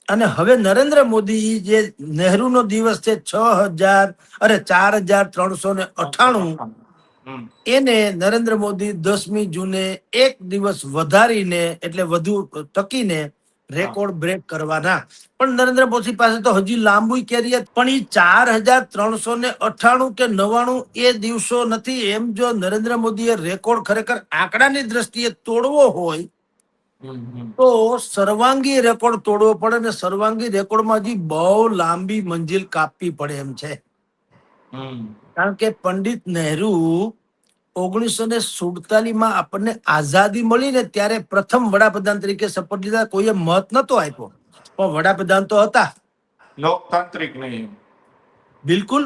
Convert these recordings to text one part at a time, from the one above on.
અને હવે નરેન્દ્ર મોદી જે નહેરુનો દિવસ છે 4,398 એને નરેન્દ્ર મોદી 10મી જૂને એક દિવસ વધારીને એટલે વધુ ટકીને રેકોર્ડ બ્રેક કરવાના. પણ નરેન્દ્ર મોદી પાસે તો હજી લાંબુ કેરિયર, પણ એ 4,398 કે 99 એ દિવસો નથી. એમ જો નરેન્દ્ર મોદીએ રેકોર્ડ ખરેખર આંકડાની દ્રષ્ટિએ તોડવો હોય તો સર્વાંગી રેકોર્ડ તોડવો પડે, અને સર્વાંગી રેકોર્ડમાં હજી બહુ લાંબી મંજિલ કાપવી પડે એમ છે. કારણ કે પંડિત નહેરુ 1947 આપણને આઝાદી મળી ને ત્યારે પ્રથમ વડાપ્રધાન તરીકે શપથ લીધા. કોઈએ મત નતો આપ્યો, પણ વડાપ્રધાન તો હતા. લોકતાંત્રિક નહીં. બિલકુલ.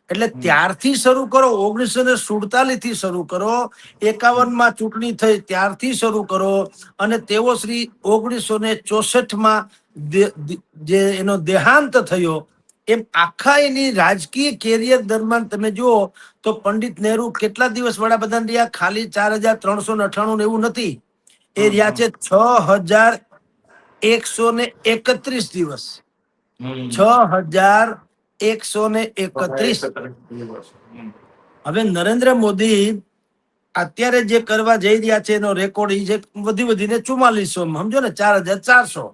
એટલે ત્યારથી શરૂ કરો, 1947 થી શરૂ કરો, 51 ચૂંટણી થઈ ત્યારથી શરૂ કરો, અને તેઓ શ્રી 1964 જે એનો દેહાંત થયો, એમ આખા એની રાજકીય કેરિયર દરમિયાન તમે જુઓ તો પંડિત નહેરુ કેટલા દિવસ વડાપ્રધાન રહ્યા? ખાલી 4,398 એવું નથી, એ રહ્યા છે 6,131 દિવસ. 6,131. હવે નરેન્દ્ર મોદી અત્યારે જે કરવા જઈ રહ્યા છે એનો રેકોર્ડ એ છે વધીને 4400, સમજો ને 4,400.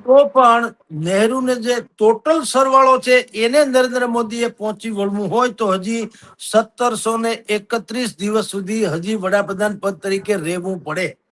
તો પણ નહેરુને જે ટોટલ સરવાળો છે એને નરેન્દ્ર મોદીએ પહોંચી વળવું હોય તો હજી 1,731 દિવસ સુધી હજી વડાપ્રધાન પદ તરીકે રહેવું પડે.